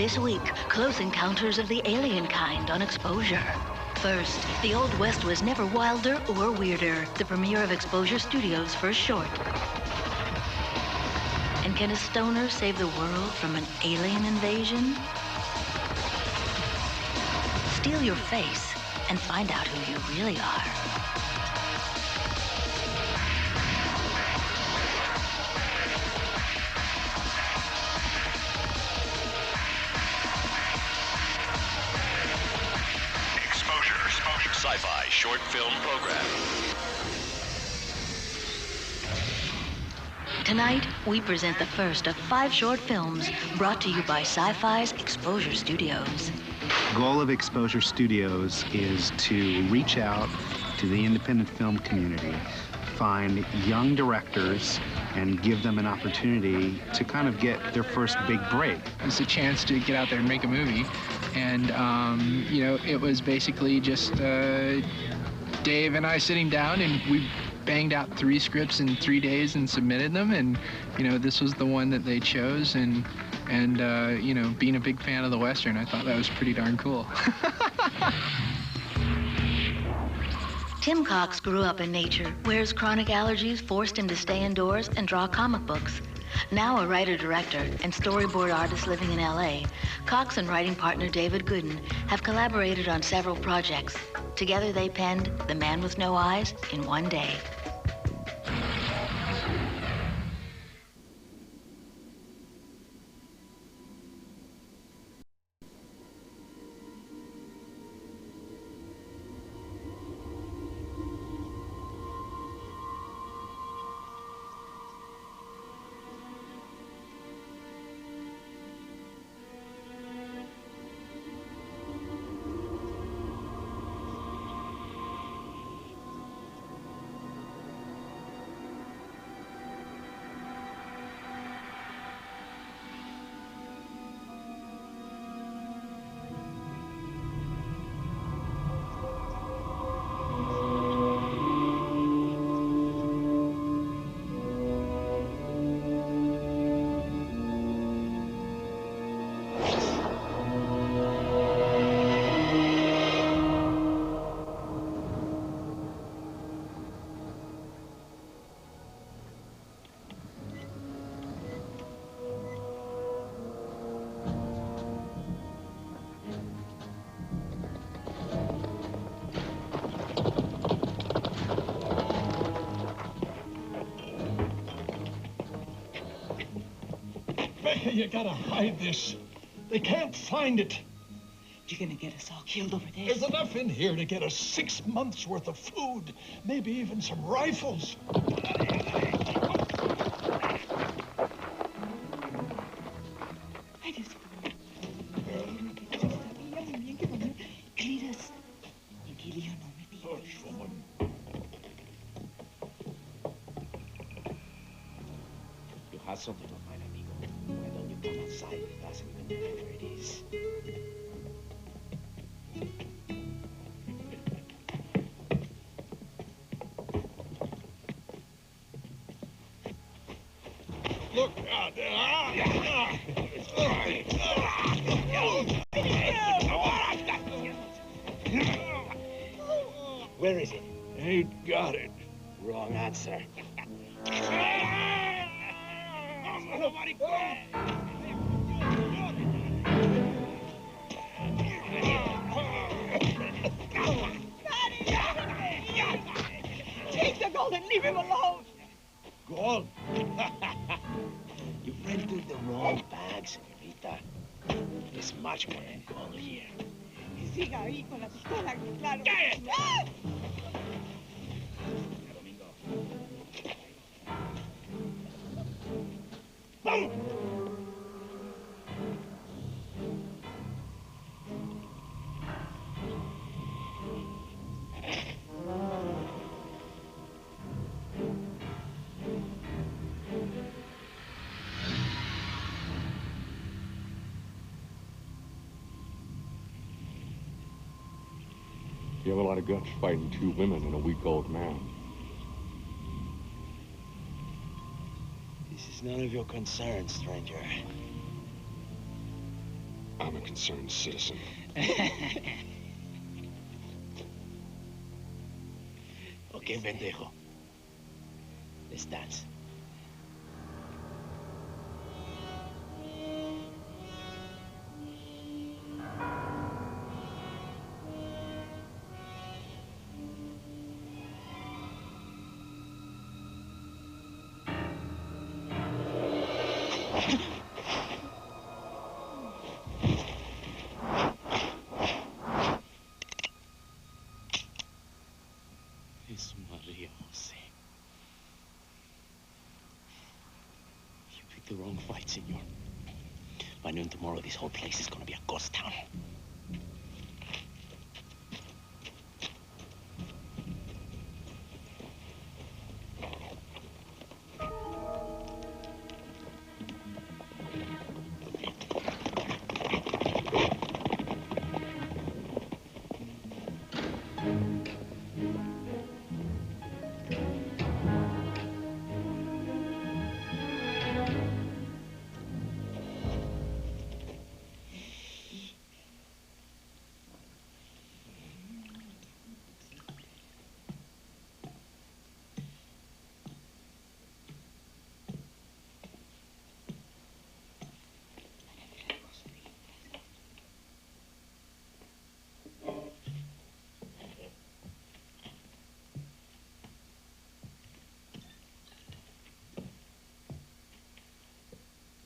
This week, close encounters of the alien kind on Exposure. First, the Old West was never wilder or weirder. The premiere of Exposure Studios' first short. And can a stoner save the world from an alien invasion? Steal your face and find out who you really are. Sci-Fi short film program. Tonight, we present the first of 5 short films brought to you by Sci-Fi's Exposure Studios. The goal of Exposure Studios is to reach out to the independent film community, find young directors, and give them an opportunity to kind of get their first big break. It's a chance to get out there and make a movie. And, you know, it was basically just Dave and I sitting down, and we banged out 3 scripts in 3 days and submitted them. And, you know, this was the one that they chose. And you know, being a big fan of the Western, I thought that was pretty darn cool. Tim Cox grew up in nature, wears chronic allergies, forced him to stay indoors and draw comic books. Now a writer-director and storyboard artist living in LA, Cox and writing partner David Gooden have collaborated on several projects. Together they penned The Man with No Eyes in one day. You gotta hide this. They can't find it. You're gonna get us all killed over this. There's enough in here to get us 6 months worth of food, maybe even some rifles. You have something on mind, amigo. Why don't you come outside with us and we can know where it is? Look out! Where is it? Ain't got it. Wrong answer. Take the gold and leave him alone. Gold? Your friend took the wrong bag, señorita. There's much more than gold here. Y siga ahí con la pistola, claro. ¡Cállate! ¡Ah! Domingo. You have a lot of guts fighting 2 women and a weak-old man. This is none of your concern, stranger. I'm a concerned citizen. Okay, pendejo. Let's dance. Es Maria Jose. You picked the wrong fight, senor. By noon tomorrow, this whole place is gonna be a ghost town.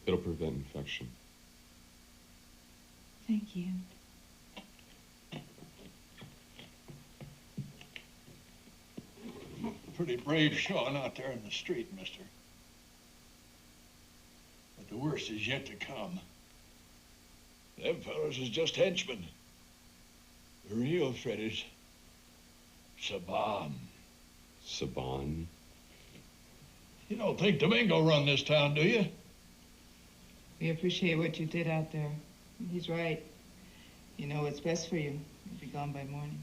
It'll prevent infection. Thank you. Pretty brave showing out there in the street, mister. But the worst is yet to come. Them fellas is just henchmen. The real threat is Saban. Saban? You don't think Domingo run this town, do you? We appreciate what you did out there. He's right. You know what's best for you. You'll be gone by morning.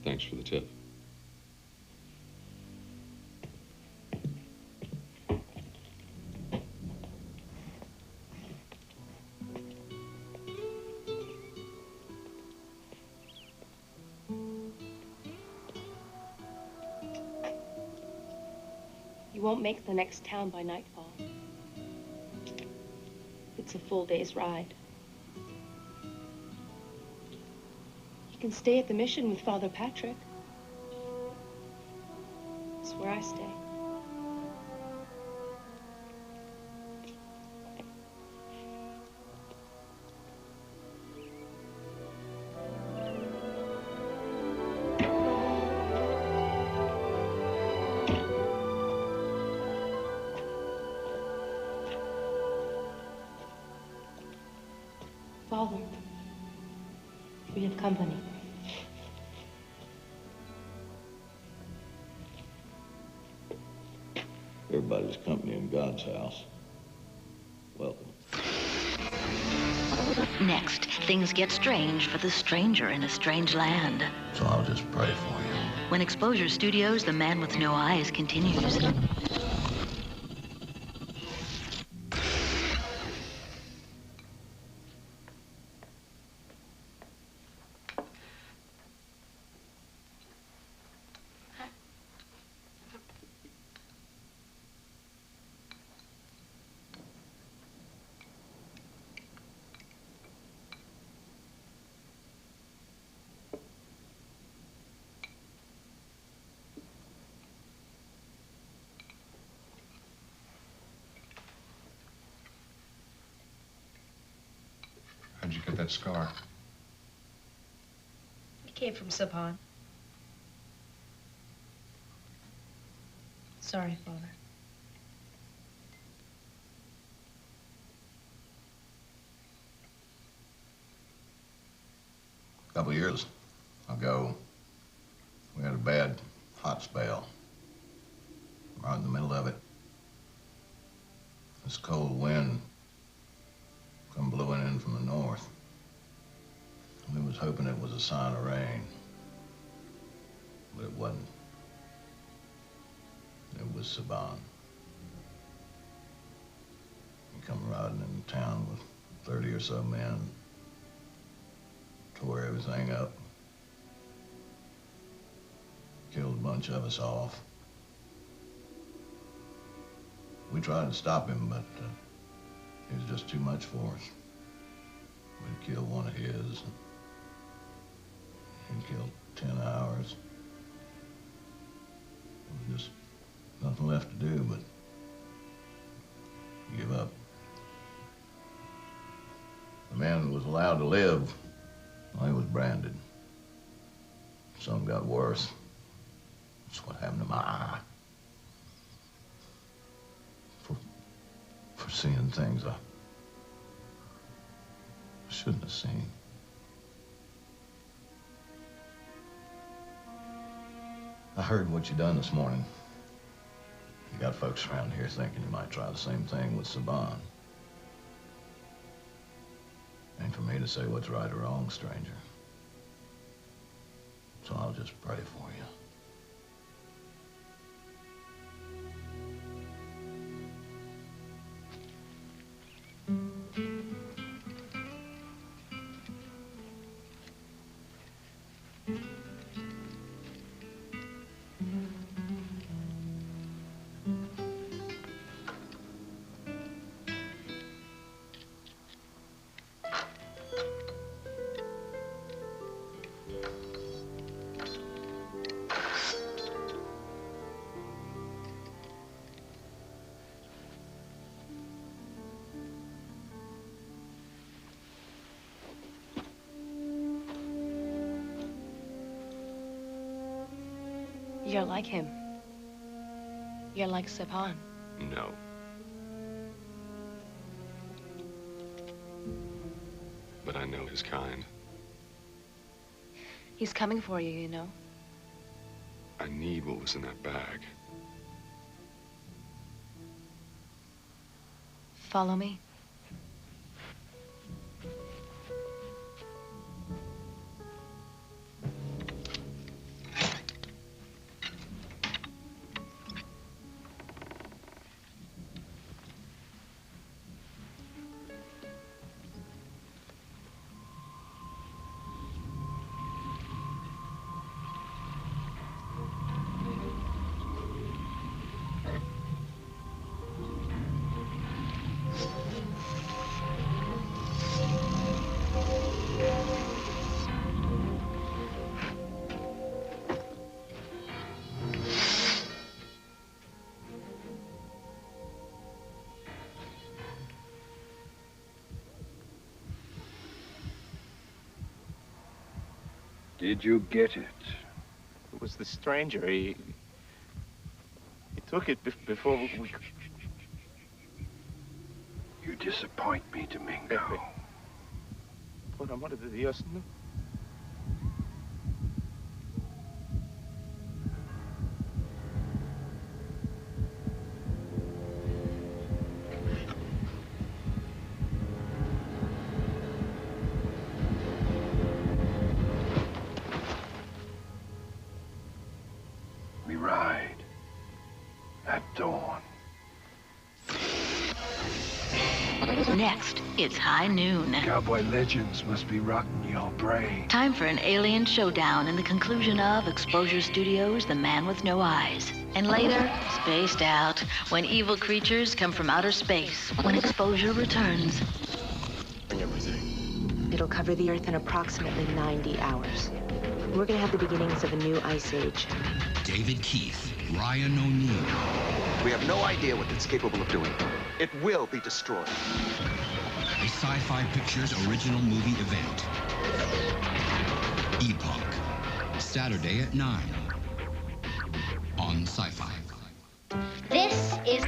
Thanks for the tip. You won't make the next town by nightfall. It's a full day's ride. You can stay at the mission with Father Patrick. It's where I stay. Father, we have company. Everybody's company in God's house. Welcome. Next, things get strange for the stranger in a strange land. So I'll just pray for you. When Exposure Studios' The Man with No Eyes continues. How'd you get that scar? It came from Saban. Sorry, Father. A couple years ago, we had a bad hot spell. Right in the middle of it, this cold wind come blowing in from the north. We was hoping it was a sign of rain. wasn't. It was Saban. He come riding into town with 30 or so men, tore everything up, killed a bunch of us off. We tried to stop him, but he was just too much for us. We'd killed one of his, and he'd killed 10 ours. There was just nothing left to do but give up. The man who was allowed to live, well, he was branded. Some got worse. That's what happened to my eye. For seeing things I shouldn't have seen. I heard what you done this morning. You got folks around here thinking you might try the same thing with Saban. Ain't for me to say what's right or wrong, stranger. So I'll just pray for you. You're like him. You're like Saban. No. But I know his kind. He's coming for you, you know. I need what was in that bag. Follow me. Did you get it? It was the stranger. He took it before we... You disappoint me, Domingo. Por amor de Dios, no. We ride at dawn. Next, it's high noon. Cowboy legends must be rotting your brain. Time for an alien showdown in the conclusion of Exposure Studios' The Man with No Eyes. And later, spaced out, when evil creatures come from outer space, when exposure returns. Bring everything. It'll cover the Earth in approximately 90 hours. We're gonna have the beginnings of a new ice age. David Keith, Ryan O'Neal. We have no idea what it's capable of doing. It will be destroyed. A Sci-Fi Pictures original movie event. Epoch. Saturday at 9. On Sci-Fi. This is...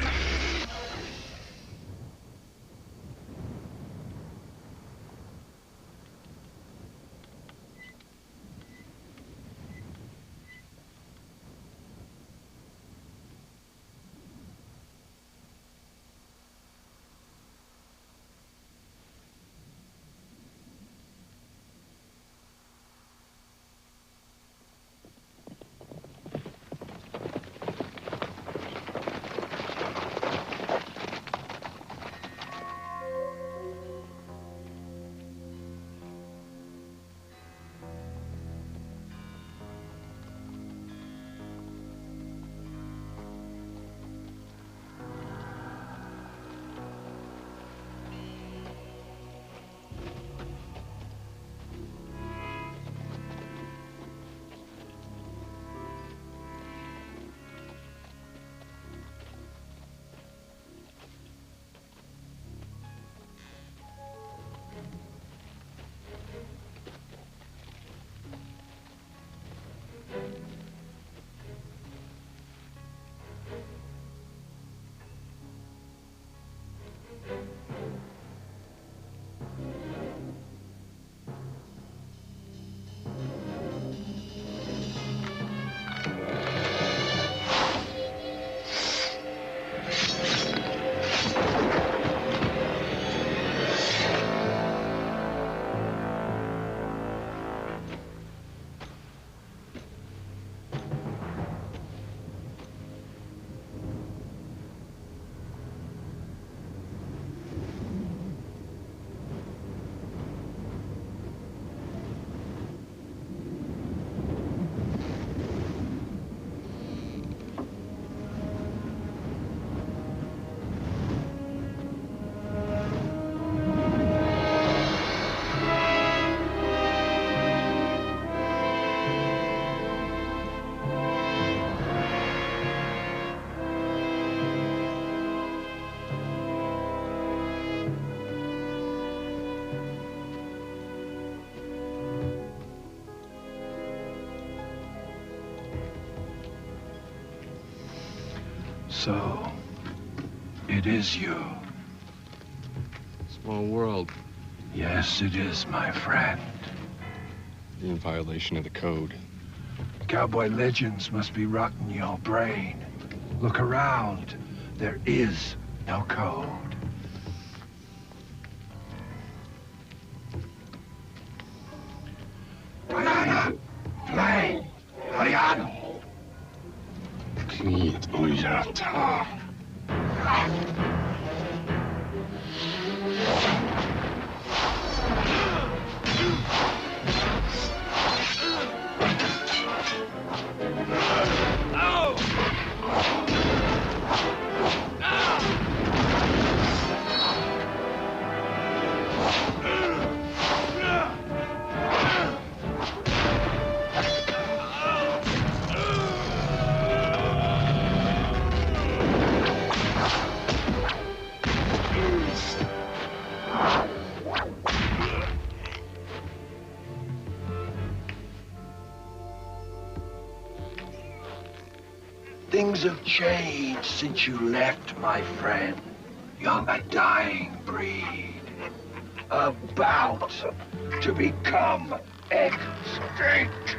So, it is you. Small world. Yes, it is, my friend. You're in violation of the code. Cowboy legends must be rotting your brain. Look around. There is no code. Diana! Play! Diana! Kniet ujata. Things have changed since you left, my friend. You're a dying breed. About to become extinct.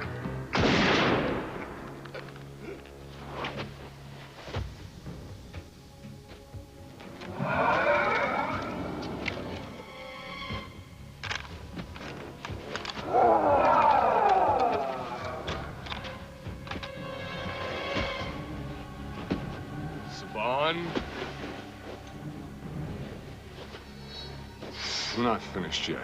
I'm not finished yet.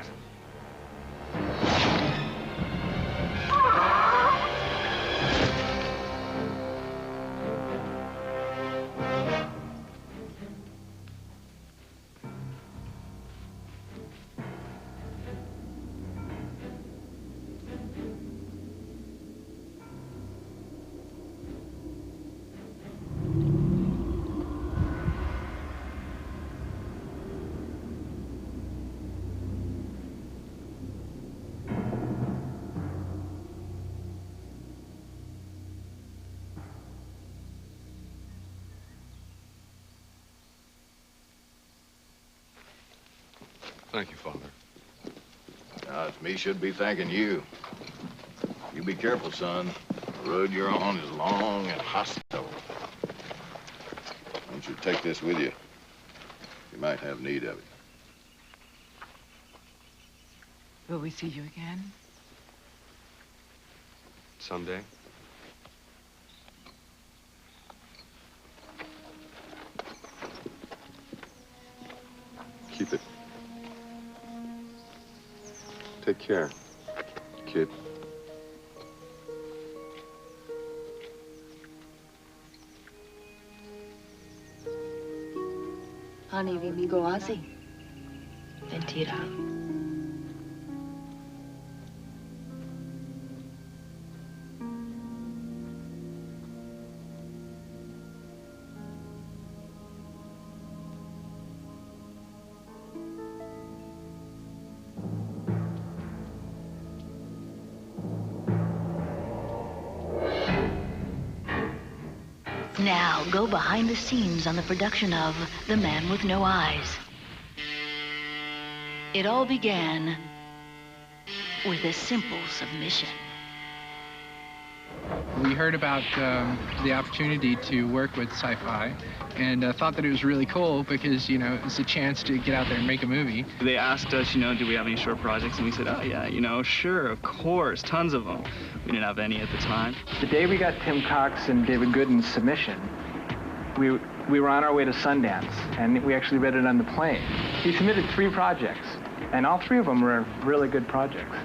Thank you, Father. Now, it's me should be thanking you. You be careful, son. The road you're on is long and hostile. Don't you take this with you. You might have need of it. Will we see you again? Someday. Keep it. Take care, kid. Honey, Vigo así. Mentira. Now, go behind the scenes on the production of The Man with No Eyes. It all began with a simple submission. We heard about the opportunity to work with Sci-Fi and thought that it was really cool because, you know, it's a chance to get out there and make a movie. They asked us, you know, do we have any short projects? And we said, oh, yeah, you know, sure, of course, tons of them. We didn't have any at the time. The day we got Tim Cox and David Gooden's submission, we were on our way to Sundance, and we actually read it on the plane. He submitted 3 projects, and all 3 of them were really good projects.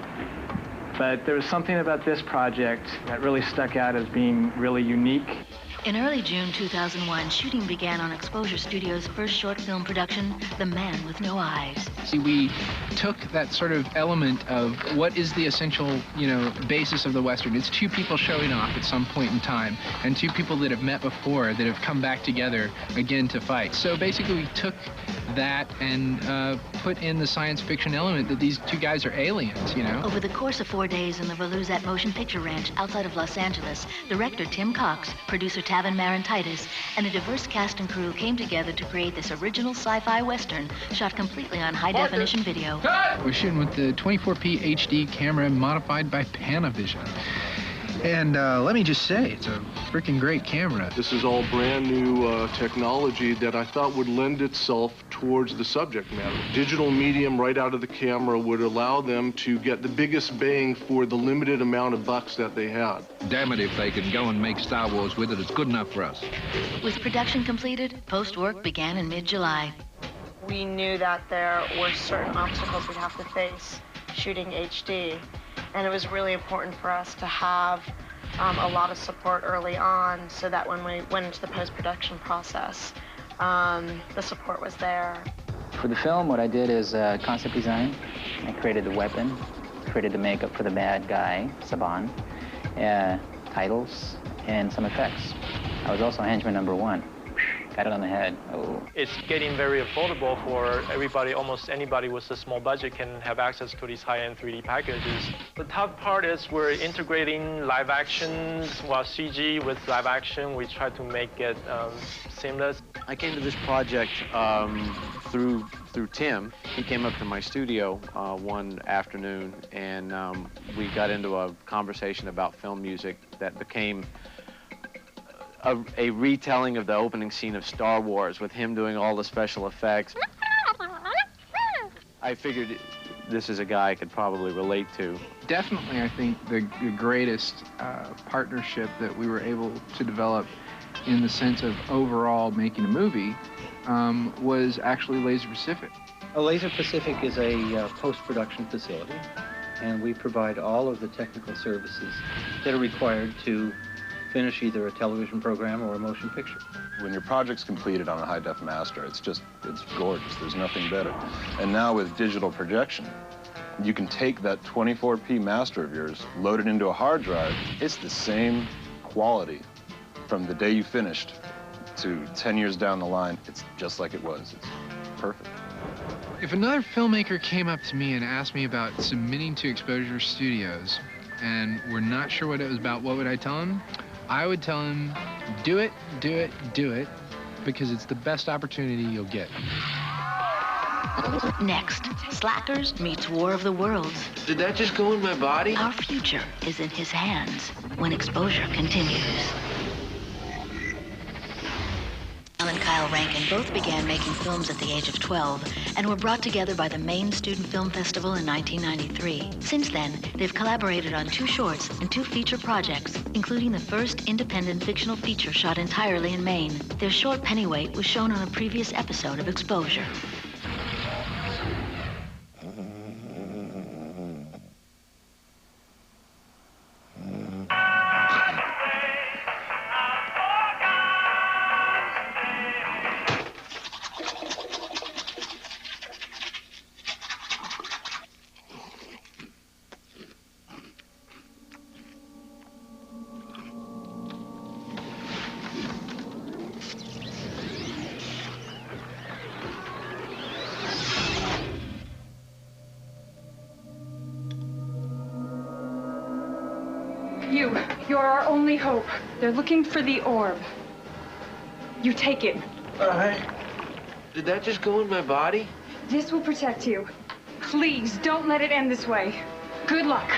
But there was something about this project that really stuck out as being really unique. In early June 2001, shooting began on Exposure Studios' first short film production, The Man with No Eyes. See, we took that sort of element of what is the essential, you know, basis of the Western. It's 2 people showing off at some point in time, and 2 people that have met before that have come back together again to fight. So basically we took that and put in the science fiction element that these two guys are aliens, you know? Over the course of 4 days in the Volusia Motion Picture Ranch outside of Los Angeles, director Tim Cox, producer Tavin Marantitis, and a diverse cast and crew came together to create this original sci-fi western shot completely on high-definition video. We're shooting with the 24p HD camera modified by Panavision. And let me just say, it's a freaking great camera. This is all brand new technology that I thought would lend itself towards the subject matter. Digital medium right out of the camera would allow them to get the biggest bang for the limited amount of bucks that they had. Damn it, if they can go and make Star Wars with it, it's good enough for us. With production completed, post-work began in mid-July. We knew that there were certain obstacles we'd have to face shooting HD. And it was really important for us to have a lot of support early on so that when we went into the post-production process, the support was there. For the film, what I did is concept design. I created the weapon, created the makeup for the bad guy, Saban, titles, and some effects. I was also henchman number 1. Got it on the head. Oh. It's getting very affordable for everybody. Almost anybody with a small budget can have access to these high-end 3D packages. The tough part is we're integrating live action, well, CG with live action. We try to make it seamless. I came to this project through Tim. He came up to my studio one afternoon, and we got into a conversation about film music that became a retelling of the opening scene of Star Wars with him doing all the special effects. I figured this is a guy I could probably relate to. Definitely, I think the greatest partnership that we were able to develop in the sense of overall making a movie was actually Laser Pacific. Laser Pacific is a post-production facility, and we provide all of the technical services that are required to finish either a television program or a motion picture. When your project's completed on a high-def master, it's gorgeous. There's nothing better. And now with digital projection, you can take that 24p master of yours, load it into a hard drive. It's the same quality from the day you finished to 10 years down the line. It's just like it was. It's perfect. If another filmmaker came up to me and asked me about submitting to Exposure Studios and we're not sure what it was about, what would I tell him? I would tell him, do it, do it, do it, because it's the best opportunity you'll get. Next, Slackers meets War of the Worlds. Did that just go in my body? Our future is in his hands when Exposure continues. Al and Kyle Rankin both began making films at the age of 12 and were brought together by the Maine Student Film Festival in 1993. Since then, they've collaborated on 2 shorts and 2 feature projects, including the first independent fictional feature shot entirely in Maine. Their short Pennyweight was shown on a previous episode of Exposure. You're our only hope. They're looking for the orb. You take it. All right. Did that just go in my body? This will protect you. Please, don't let it end this way. Good luck.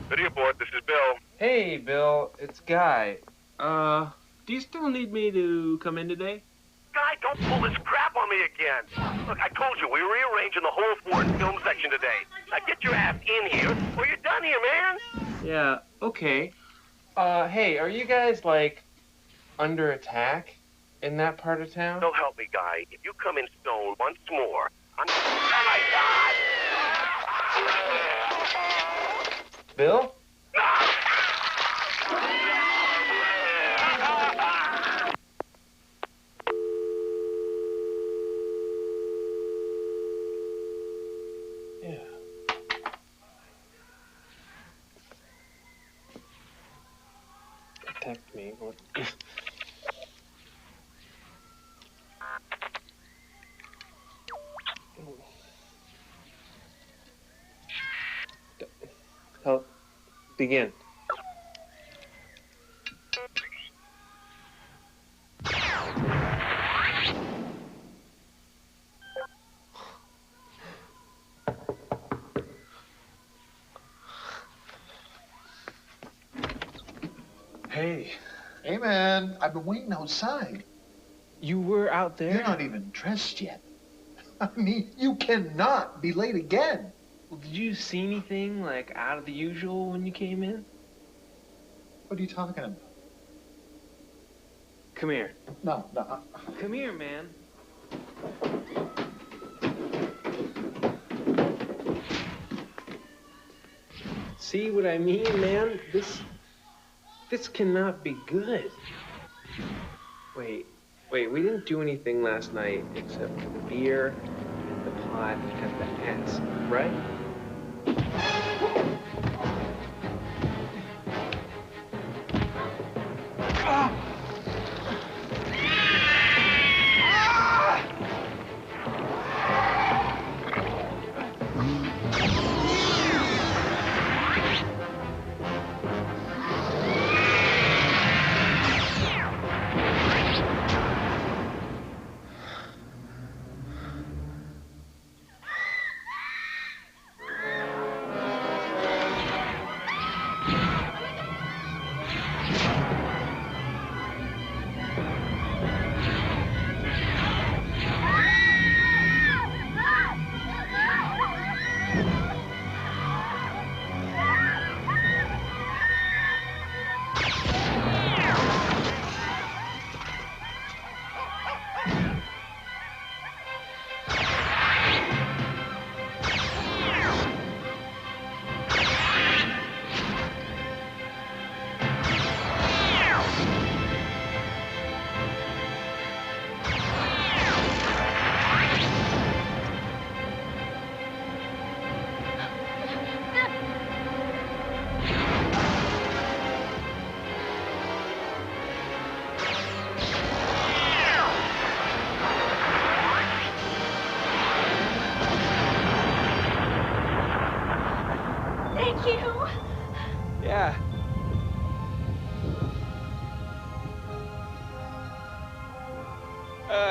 Video board, this is Bill. Hey, Bill, it's Guy. Do you still need me to come in today? Guy, don't pull this crap on on me again. Look, I told you, we're rearranging the whole Ford film section today. Now get your ass in here, or you're done here, man. Yeah, okay. Hey, are you guys, like, under attack in that part of town? So help me, Guy. If you come in stone once more, I'm... Oh, my God! Bill? Yeah. Protect me. Help. Begin. Hey. Hey, man. I've been waiting outside. You were out there? You're not even dressed yet. I mean, you cannot be late again. Well, did you see anything, like, out of the usual when you came in? What are you talking about? Come here. No. Come here, man. See what I mean, man? This cannot be good. Wait, we didn't do anything last night except for the beer, and the pot, and the ass, right?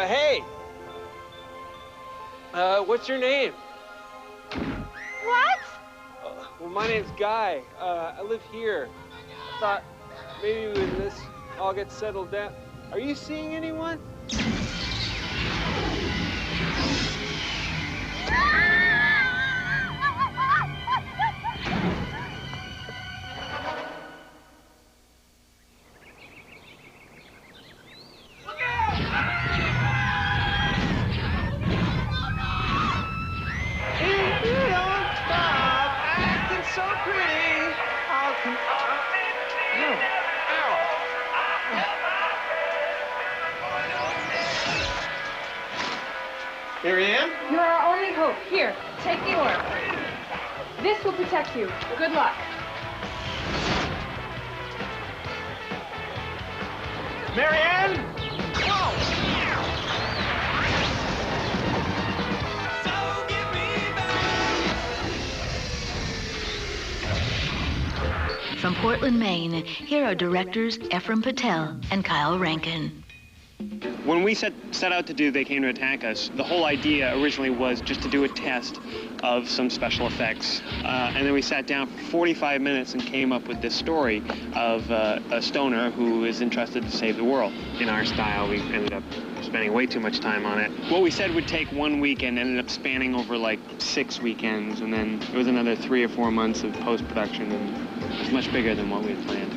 Hey! What's your name? What? Well, my name's Guy. I live here. I thought maybe when this all gets settled down... Are you seeing anyone? Marianne? You're our only hope. Here, take the orb. This will protect you. Good luck. Marianne? Whoa! From Portland, Maine, here are directors Ephraim Patel and Kyle Rankin. When we set out to do They Came to Attack Us, the whole idea originally was just to do a test of some special effects. And then we sat down for 45 minutes and came up with this story of a stoner who is interested to save the world. In our style, we ended up spending way too much time on it. What we said would take 1 weekend ended up spanning over like 6 weekends, and then it was another 3 or 4 months of post-production, and it was much bigger than what we had planned.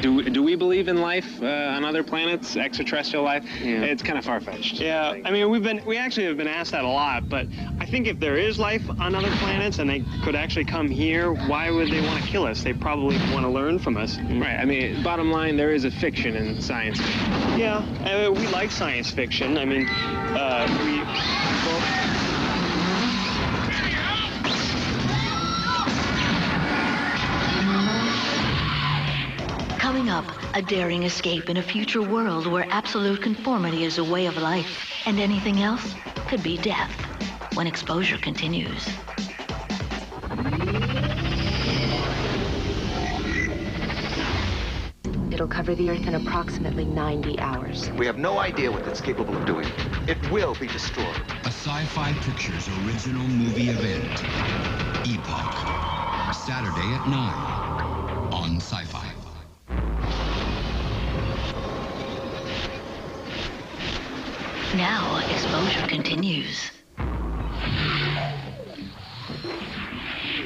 Do we believe in life on other planets, extraterrestrial life? Yeah. It's kind of far-fetched. Yeah, I mean, we actually have been asked that a lot, but I think if there is life on other planets and they could actually come here, why would they want to kill us? They probably want to learn from us. Right, I mean, bottom line, there is a fiction in science fiction. Yeah, we like science fiction. I mean, Coming up, a daring escape in a future world where absolute conformity is a way of life, and anything else could be death, when exposure continues. It'll cover the Earth in approximately 90 hours. We have no idea what it's capable of doing. It will be destroyed. A Sci-Fi Pictures original movie event, Epoch, Saturday at 9 on Sci-Fi. Now, exposure continues.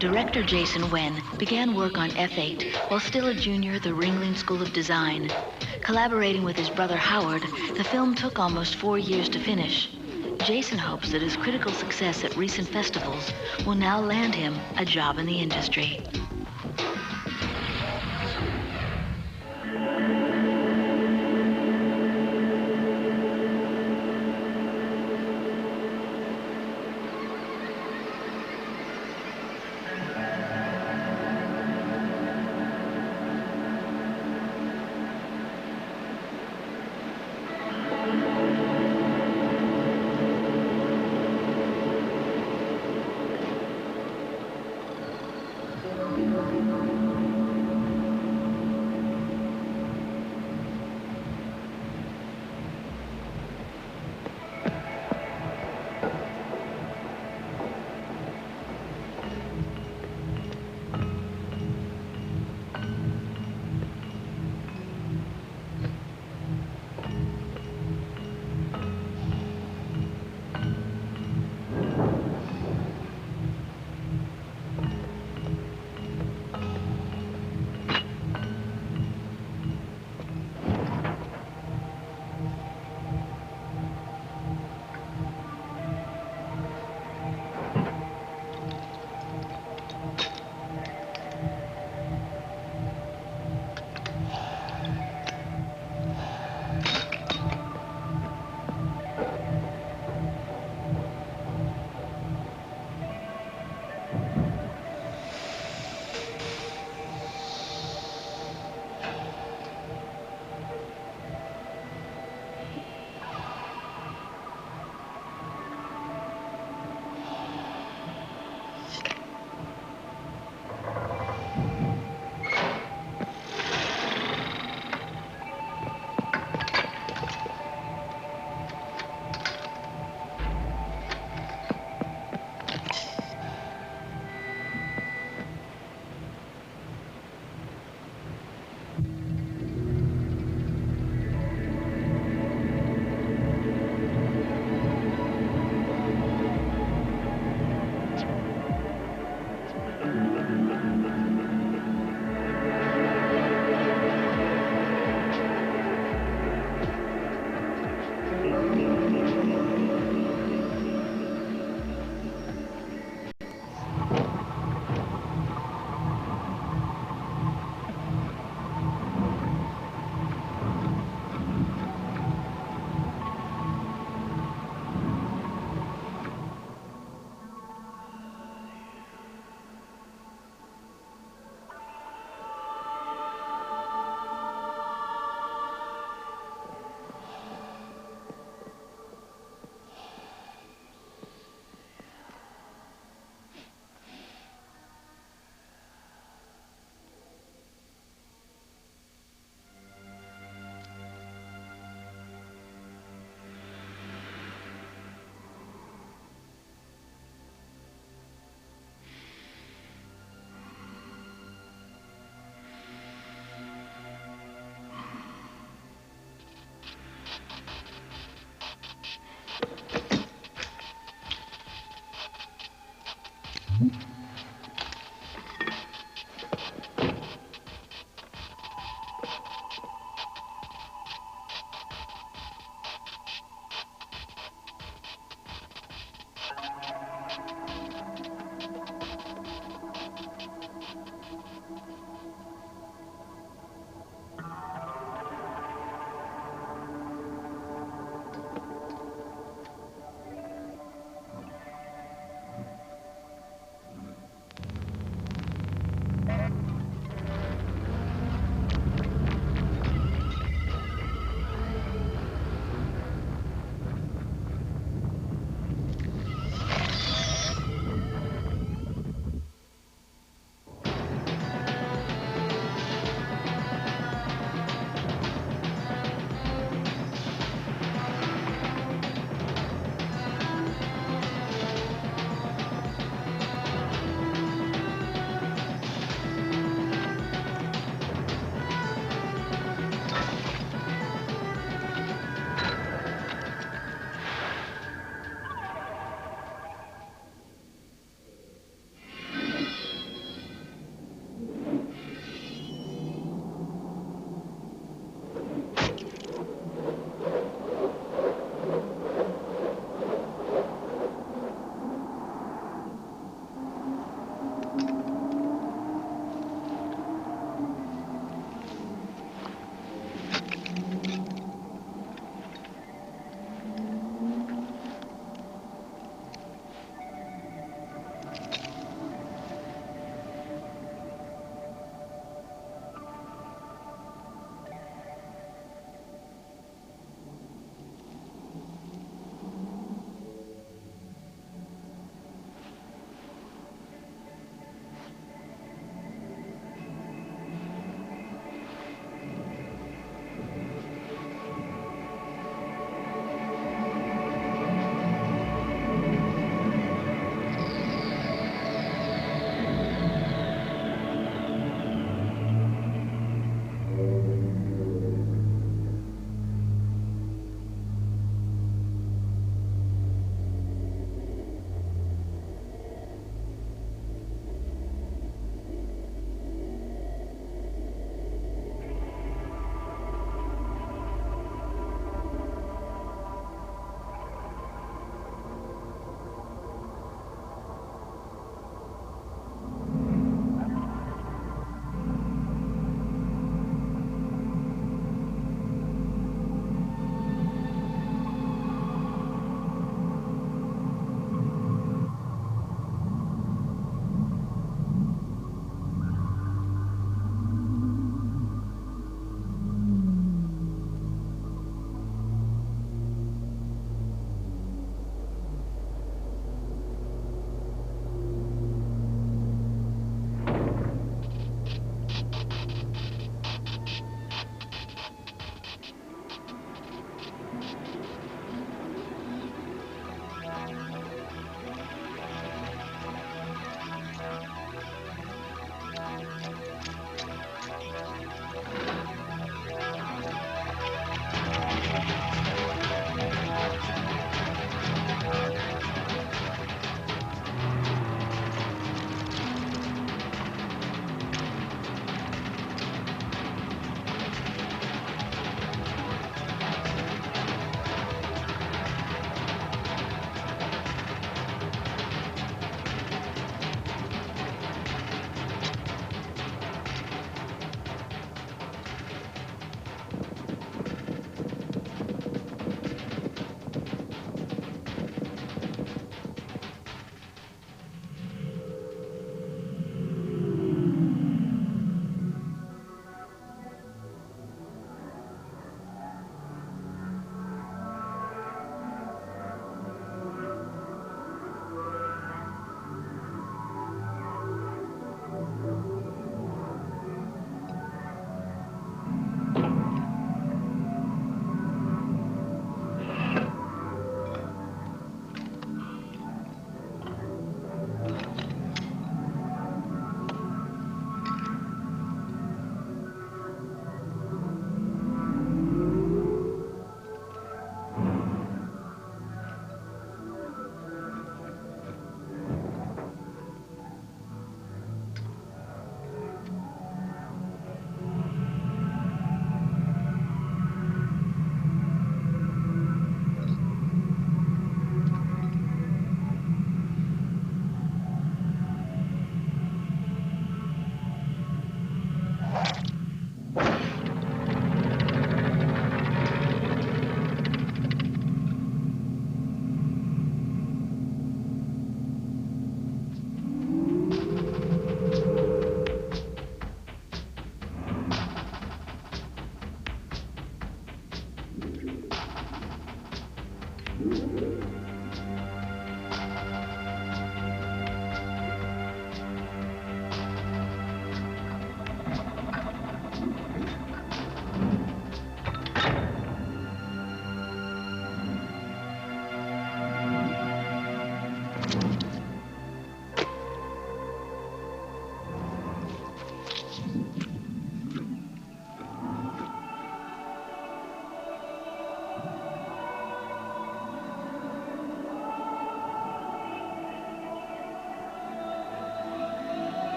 Director Jason Wen began work on F8 while still a junior at the Ringling School of Design. Collaborating with his brother Howard, the film took almost 4 years to finish. Jason hopes that his critical success at recent festivals will now land him a job in the industry.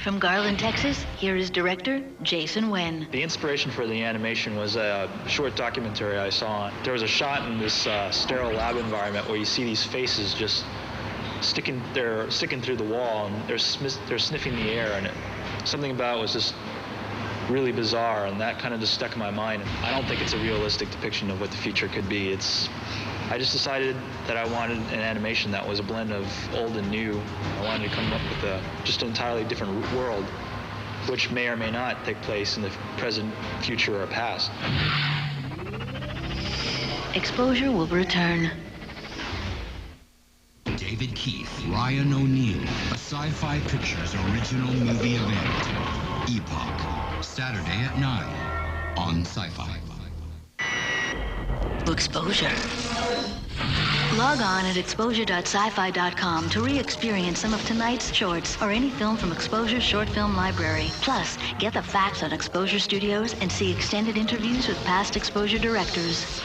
From Garland, Texas, here is director Jason Wen. The inspiration for the animation was a short documentary I saw. There was a shot in this sterile lab environment where you see these faces just sticking through the wall, and they're sniffing the air, and something about it was just really bizarre, and that kind of just stuck in my mind. I don't think it's a realistic depiction of what the future could be. I just decided that I wanted an animation that was a blend of old and new. I wanted to come up with just an entirely different world, which may or may not take place in the present, future, or past. Exposure will return. David Keith, Ryan O'Neal, a Sci-Fi Pictures original movie event. Epoch, Saturday at 9 on Sci-Fi. Exposure. Log on at exposure.sci-fi.com to re-experience some of tonight's shorts or any film from Exposure's short film library. Plus, get the facts on Exposure Studios and see extended interviews with past Exposure directors.